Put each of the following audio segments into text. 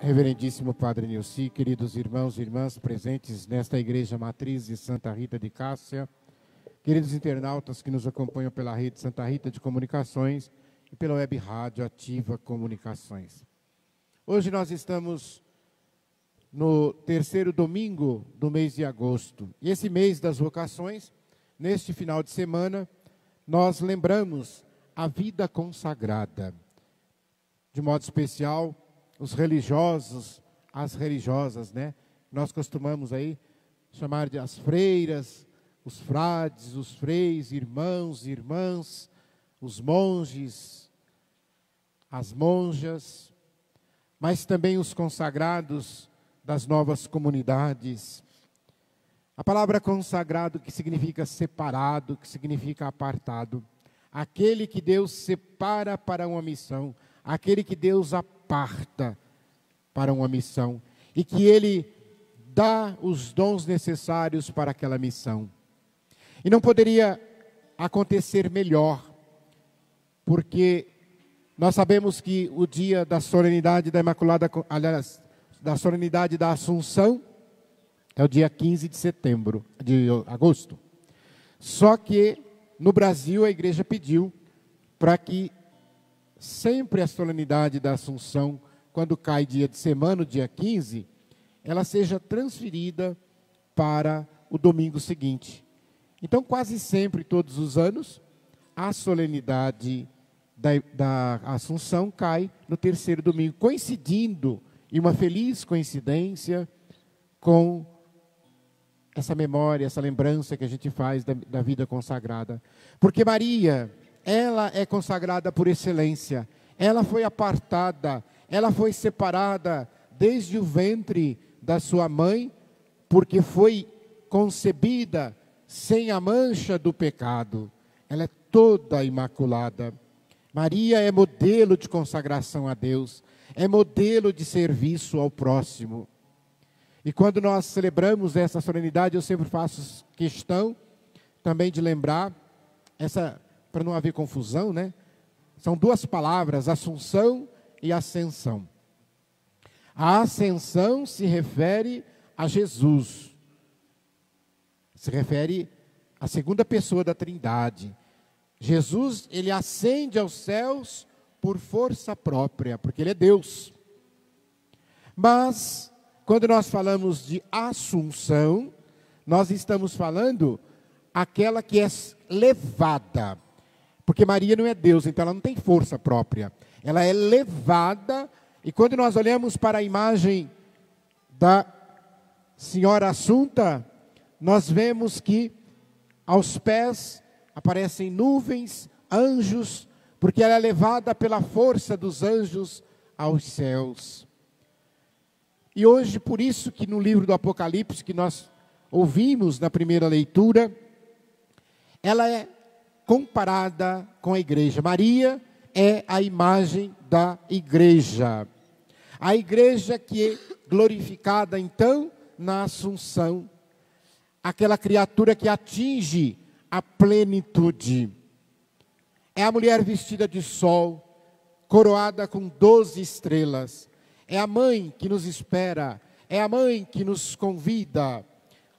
Reverendíssimo Padre Nilci, queridos irmãos e irmãs presentes nesta Igreja Matriz de Santa Rita de Cássia, queridos internautas que nos acompanham pela rede Santa Rita de Comunicações e pela web rádio Ativa Comunicações. Hoje nós estamos no terceiro domingo do mês de agosto. E esse mês das vocações, neste final de semana, nós lembramos a vida consagrada. De modo especial, os religiosos, as religiosas, né? Nós costumamos aí chamar de as freiras, os frades, os freis, irmãos, irmãs, os monges, as monjas, mas também os consagrados das novas comunidades. A palavra consagrado, que significa separado, que significa apartado. Aquele que Deus separa para uma missão, aquele que Deus aparta para uma missão e que Ele dá os dons necessários para aquela missão. E não poderia acontecer melhor, porque nós sabemos que o dia da solenidade da Imaculada, aliás, da solenidade da Assunção, é o dia 15 de agosto. Só que no Brasil a igreja pediu para que sempre a solenidade da Assunção, quando cai dia de semana, o dia 15, ela seja transferida para o domingo seguinte. Então, quase sempre, todos os anos, a solenidade da Assunção cai no terceiro domingo, coincidindo, e uma feliz coincidência, com essa memória, essa lembrança que a gente faz da vida consagrada. Porque Maria, ela é consagrada por excelência, ela foi apartada, ela foi separada desde o ventre da sua mãe, porque foi concebida sem a mancha do pecado. Ela é toda imaculada. Maria é modelo de consagração a Deus, é modelo de serviço ao próximo. E quando nós celebramos essa solenidade, eu sempre faço questão também de lembrar, para não haver confusão, né? São duas palavras, Assunção e Ascensão. A Ascensão se refere a Jesus. Se refere à segunda pessoa da Trindade. Jesus, ele ascende aos céus por força própria, porque ele é Deus. Mas, quando nós falamos de Assunção, nós estamos falando aquela que é levada. Porque Maria não é Deus, então ela não tem força própria. Ela é levada, e quando nós olhamos para a imagem da Senhora Assunta, nós vemos que aos pés aparecem nuvens, anjos, porque ela é levada pela força dos anjos aos céus. E hoje, por isso que no livro do Apocalipse, que nós ouvimos na primeira leitura, ela é comparada com a igreja. Maria é a imagem da igreja. A igreja que é glorificada, então, na Assunção. Aquela criatura que atinge a plenitude. É a mulher vestida de sol, coroada com 12 estrelas. É a mãe que nos espera, é a mãe que nos convida.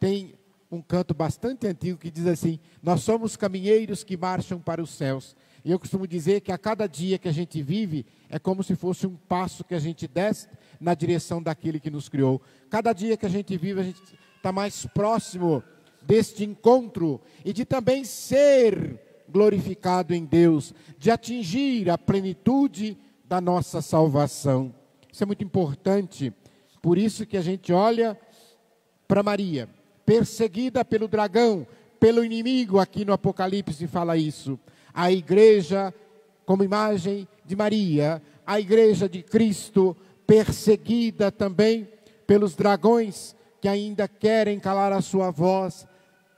Tem um canto bastante antigo que diz assim: nós somos caminheiros que marcham para os céus. E eu costumo dizer que a cada dia que a gente vive, é como se fosse um passo que a gente desce na direção daquele que nos criou. Cada dia que a gente vive, a gente está mais próximo deste encontro e de também ser glorificado em Deus, de atingir a plenitude da nossa salvação. Isso é muito importante, por isso que a gente olha para Maria, perseguida pelo dragão, pelo inimigo, aqui no Apocalipse fala isso. A igreja, como imagem de Maria, a igreja de Cristo, perseguida também pelos dragões que ainda querem calar a sua voz.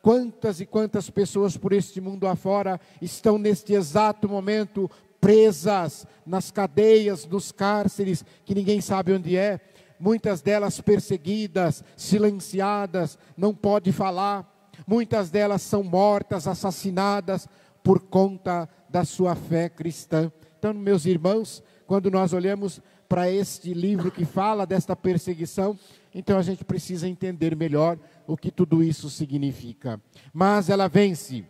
Quantas e quantas pessoas por este mundo afora estão neste exato momento presas nas cadeias, nos cárceres, que ninguém sabe onde é. Muitas delas perseguidas, silenciadas, não pode falar. Muitas delas são mortas, assassinadas por conta da sua fé cristã. Então, meus irmãos, quando nós olhamos para este livro que fala desta perseguição, então a gente precisa entender melhor o que tudo isso significa. Mas ela vence,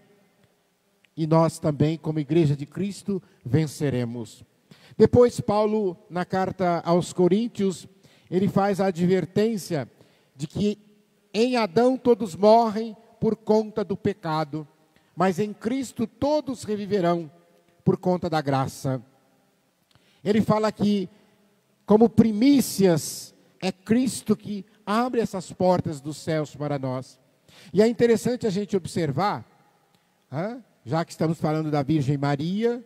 e nós também, como Igreja de Cristo, venceremos. Depois, Paulo, na carta aos Coríntios, ele faz a advertência de que em Adão todos morrem por conta do pecado, mas em Cristo todos reviverão por conta da graça. Ele fala que, como primícias, é Cristo que abre essas portas dos céus para nós. E é interessante a gente observar, já que estamos falando da Virgem Maria,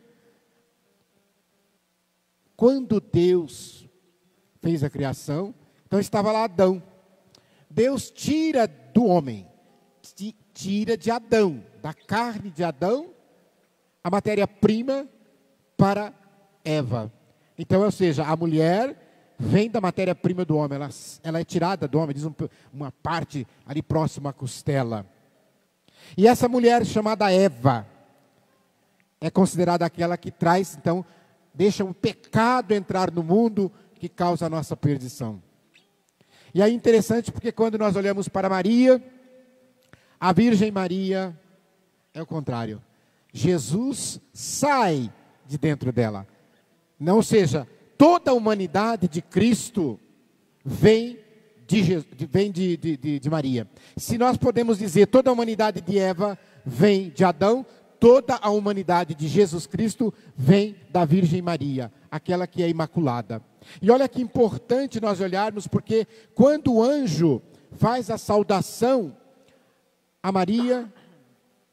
quando Deus fez a criação, então estava lá Adão. Deus tira do homem, tira de Adão, da carne de Adão, a matéria-prima para Eva. Então, ou seja, a mulher vem da matéria-prima do homem, ela é tirada do homem, diz uma parte ali próxima à costela. E essa mulher chamada Eva é considerada aquela que traz, então, deixa o pecado entrar no mundo que causa a nossa perdição. E é interessante porque quando nós olhamos para Maria, a Virgem Maria é o contrário. Jesus sai de dentro dela. Não, ou seja, toda a humanidade de Cristo vem de Maria. Se nós podemos dizer toda a humanidade de Eva vem de Adão, toda a humanidade de Jesus Cristo vem da Virgem Maria, aquela que é imaculada. E olha que importante nós olharmos, porque quando o anjo faz a saudação a Maria,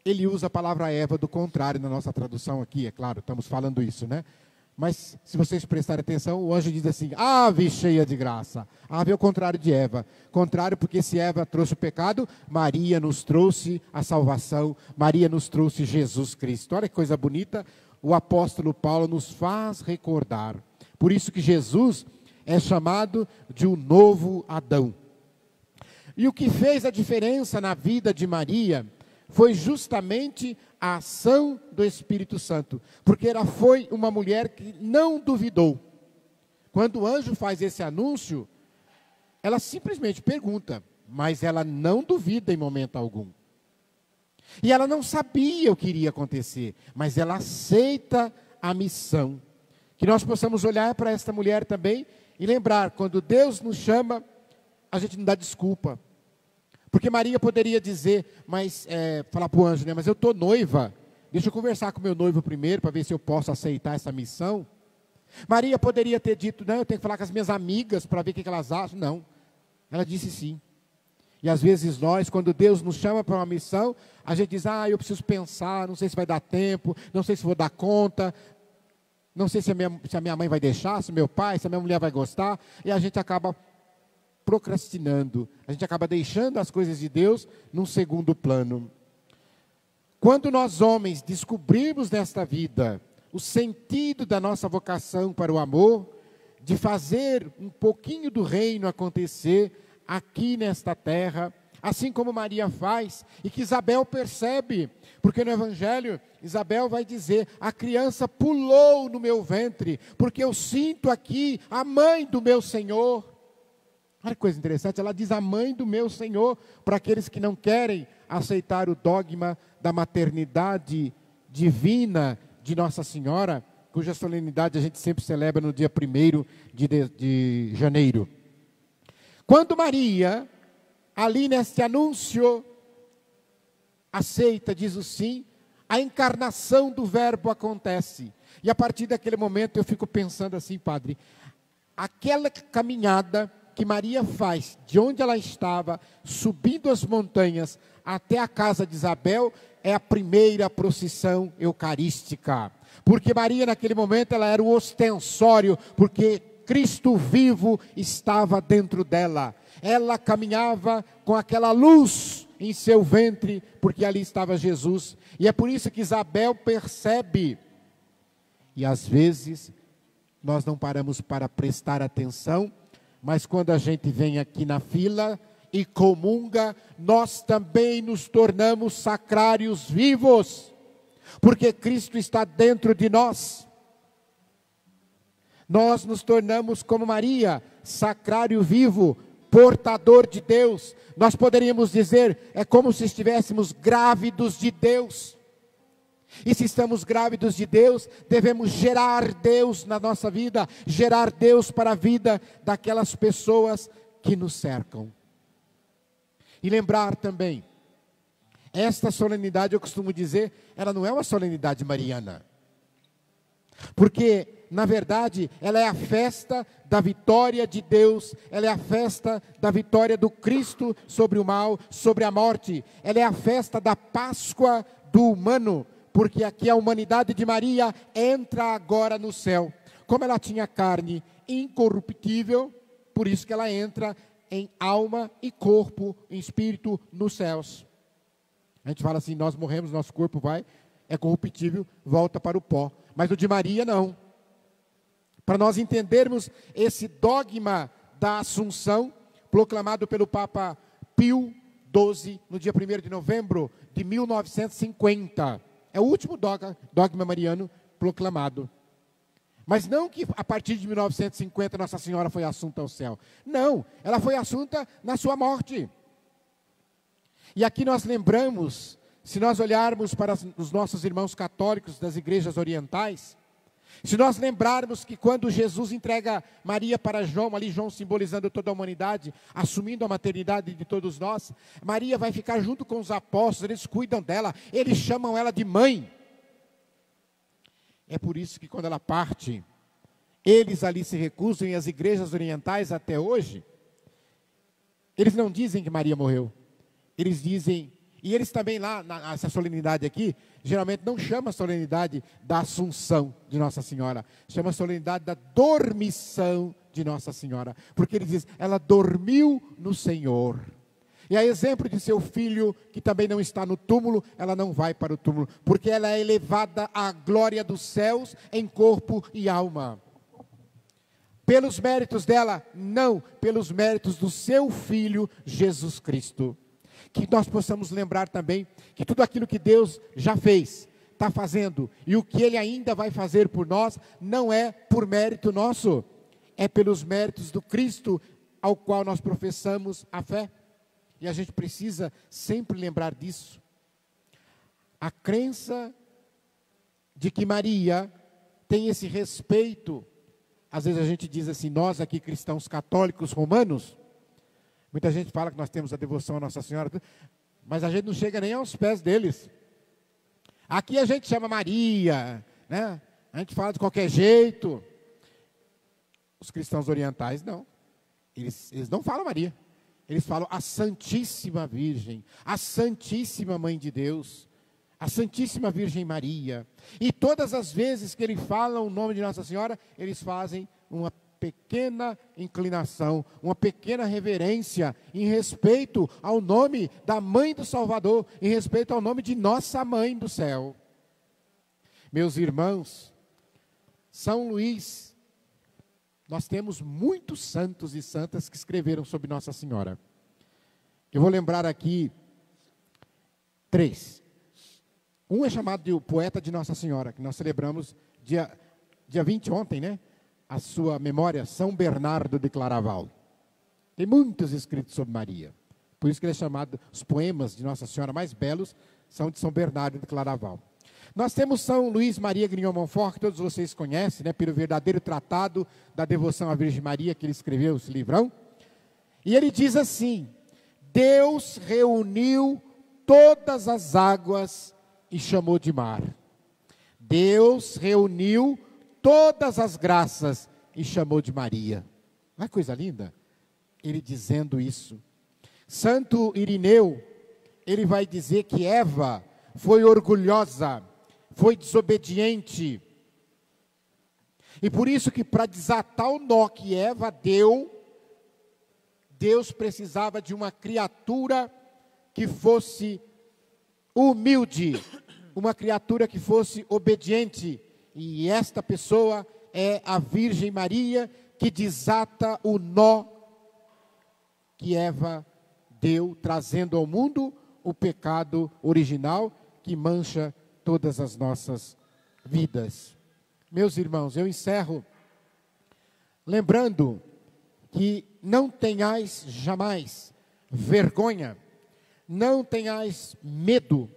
ele usa a palavra Eva do contrário na nossa tradução aqui, é claro, estamos falando isso, né? Mas se vocês prestarem atenção, o anjo diz assim, ave cheia de graça. Ave é o contrário de Eva. Contrário porque se Eva trouxe o pecado, Maria nos trouxe a salvação, Maria nos trouxe Jesus Cristo. Olha que coisa bonita, o apóstolo Paulo nos faz recordar. Por isso que Jesus é chamado de um novo Adão. E o que fez a diferença na vida de Maria foi justamente a ação do Espírito Santo, porque ela foi uma mulher que não duvidou. Quando o anjo faz esse anúncio, ela simplesmente pergunta, mas ela não duvida em momento algum. E ela não sabia o que iria acontecer, mas ela aceita a missão. Que nós possamos olhar para esta mulher também e lembrar, quando Deus nos chama, a gente não dá desculpa. Porque Maria poderia dizer, falar para o anjo, né? Mas eu estou noiva, deixa eu conversar com meu noivo primeiro, para ver se eu posso aceitar essa missão. Maria poderia ter dito, não, eu tenho que falar com as minhas amigas, para ver o que elas acham. Não, ela disse sim. E às vezes nós, quando Deus nos chama para uma missão, a gente diz, eu preciso pensar, não sei se vai dar tempo, não sei se vou dar conta, não sei se a minha mãe vai deixar, se meu pai, se a minha mulher vai gostar, e a gente acaba procrastinando, a gente acaba deixando as coisas de Deus num segundo plano. Quando nós homens descobrimos nesta vida o sentido da nossa vocação para o amor, de fazer um pouquinho do reino acontecer aqui nesta terra, assim como Maria faz, e que Isabel percebe, porque no Evangelho, Isabel vai dizer, a criança pulou no meu ventre, porque eu sinto aqui a mãe do meu Senhor. Olha que coisa interessante, ela diz a mãe do meu Senhor, para aqueles que não querem aceitar o dogma da maternidade divina de Nossa Senhora, cuja solenidade a gente sempre celebra no dia 1º de janeiro. Quando Maria, ali neste anúncio, aceita, diz o sim, a encarnação do Verbo acontece. E a partir daquele momento eu fico pensando assim, padre, aquela caminhada que Maria faz, de onde ela estava, subindo as montanhas até a casa de Isabel, é a primeira procissão eucarística. Porque Maria naquele momento ela era o ostensório, porque Cristo vivo estava dentro dela. Ela caminhava com aquela luz em seu ventre, porque ali estava Jesus. E é por isso que Isabel percebe. E às vezes nós não paramos para prestar atenção, mas quando a gente vem aqui na fila e comunga, nós também nos tornamos sacrários vivos, porque Cristo está dentro de nós. Nós nos tornamos como Maria, sacrário vivo, portador de Deus. Nós poderíamos dizer, é como se estivéssemos grávidos de Deus. E se estamos grávidos de Deus, devemos gerar Deus na nossa vida, gerar Deus para a vida daquelas pessoas que nos cercam. E lembrar também, esta solenidade, eu costumo dizer, ela não é uma solenidade mariana. Porque, na verdade, ela é a festa da vitória de Deus, ela é a festa da vitória do Cristo sobre o mal, sobre a morte. Ela é a festa da Páscoa do humano, porque aqui a humanidade de Maria entra agora no céu. Como ela tinha carne incorruptível, por isso que ela entra em alma e corpo, em espírito, nos céus. A gente fala assim, nós morremos, nosso corpo é corruptível, volta para o pó. Mas o de Maria não. Para nós entendermos esse dogma da Assunção, proclamado pelo Papa Pio XII, no dia 1º de novembro de 1950. É o último dogma mariano proclamado. Mas não que a partir de 1950 Nossa Senhora foi assunta ao céu. Não, ela foi assunta na sua morte. E aqui nós lembramos, se nós olharmos para os nossos irmãos católicos das igrejas orientais, se nós lembrarmos que quando Jesus entrega Maria para João, ali João simbolizando toda a humanidade, assumindo a maternidade de todos nós, Maria vai ficar junto com os apóstolos, eles cuidam dela, eles chamam ela de mãe. É por isso que quando ela parte, eles ali se recusam, e as igrejas orientais até hoje, eles não dizem que Maria morreu, eles dizem, e eles também lá, nessa solenidade aqui, geralmente não chama a solenidade da Assunção de Nossa Senhora, chama a solenidade da dormição de Nossa Senhora, porque eles dizem, ela dormiu no Senhor. E a exemplo de seu filho, que também não está no túmulo, ela não vai para o túmulo, porque ela é elevada à glória dos céus em corpo e alma. Pelos méritos dela? Não, pelos méritos do seu filho Jesus Cristo. Que nós possamos lembrar também que tudo aquilo que Deus já fez, está fazendo, e o que Ele ainda vai fazer por nós, não é por mérito nosso, é pelos méritos do Cristo ao qual nós professamos a fé. E a gente precisa sempre lembrar disso. A crença de que Maria tem esse respeito, às vezes a gente diz assim, nós aqui cristãos católicos romanos, muita gente fala que nós temos a devoção à Nossa Senhora, mas a gente não chega nem aos pés deles. Aqui a gente chama Maria, né? A gente fala de qualquer jeito. Os cristãos orientais não. Eles não falam Maria. Eles falam a Santíssima Virgem, a Santíssima Mãe de Deus, a Santíssima Virgem Maria. E todas as vezes que eles falam o nome de Nossa Senhora, eles fazem uma pequena inclinação, uma pequena reverência em respeito ao nome da Mãe do Salvador, em respeito ao nome de nossa Mãe do céu. Meus irmãos, São Luís, nós temos muitos santos e santas que escreveram sobre Nossa Senhora. Eu vou lembrar aqui 3. Um é chamado de o poeta de Nossa Senhora, que nós celebramos dia 20 ontem, né? A sua memória, São Bernardo de Claraval. Tem muitos escritos sobre Maria. Por isso que ele é chamado, os poemas de Nossa Senhora mais belos são de São Bernardo de Claraval. Nós temos São Luís Maria Grignon Montfort, que todos vocês conhecem, né, pelo verdadeiro tratado da devoção à Virgem Maria, que ele escreveu, esse livrão. E ele diz assim, Deus reuniu todas as águas e chamou de mar. Deus reuniu todas as graças e chamou de Maria. Não é coisa linda? Ele dizendo isso. Santo Irineu, ele vai dizer que Eva foi orgulhosa, foi desobediente. E por isso que para desatar o nó que Eva deu, Deus precisava de uma criatura que fosse humilde, uma criatura que fosse obediente. E esta pessoa é a Virgem Maria, que desata o nó que Eva deu, trazendo ao mundo o pecado original que mancha todas as nossas vidas. Meus irmãos, eu encerro lembrando que não tenhais jamais vergonha, não tenhais medo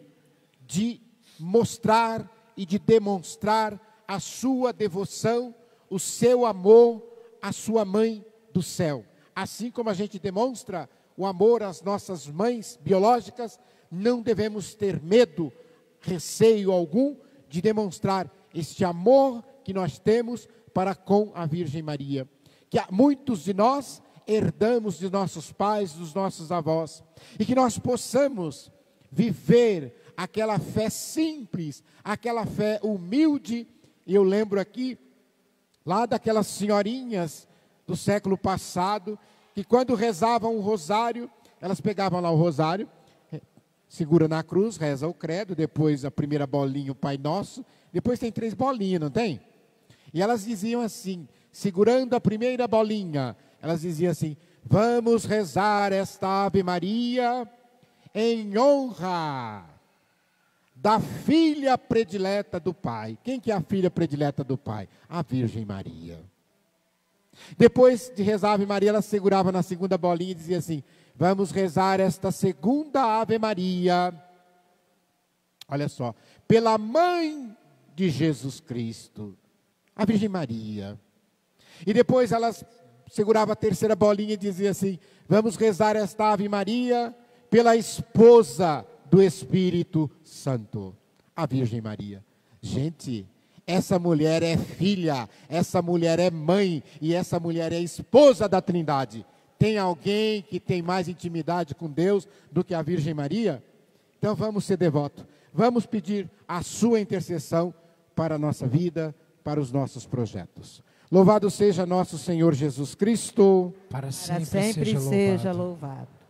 de mostrar e de demonstrar a sua devoção, o seu amor à sua mãe do céu. Assim como a gente demonstra o amor às nossas mães biológicas, não devemos ter medo, receio algum, de demonstrar este amor que nós temos para com a Virgem Maria. Que muitos de nós herdamos de nossos pais, dos nossos avós, e que nós possamos viver aquela fé simples, aquela fé humilde. E eu lembro aqui, lá daquelas senhorinhas do século passado, que quando rezavam o rosário, elas pegavam lá o rosário, segura na cruz, reza o credo, depois a primeira bolinha, o Pai Nosso, depois tem 3 bolinhas, não tem? E elas diziam assim, segurando a primeira bolinha, elas diziam assim: vamos rezar esta Ave Maria em honra da filha predileta do Pai. Quem que é a filha predileta do Pai? A Virgem Maria. Depois de rezar a Ave Maria, ela segurava na segunda bolinha e dizia assim: vamos rezar esta segunda Ave Maria, olha só, pela mãe de Jesus Cristo, a Virgem Maria. E depois elas segurava a terceira bolinha e dizia assim: vamos rezar esta Ave Maria pela esposa do Espírito Santo, a Virgem Maria. Gente, essa mulher é filha, essa mulher é mãe e essa mulher é esposa da Trindade. Tem alguém que tem mais intimidade com Deus do que a Virgem Maria? Então vamos ser devotos, vamos pedir a sua intercessão para a nossa vida, para os nossos projetos. Louvado seja nosso Senhor Jesus Cristo. Para sempre seja louvado.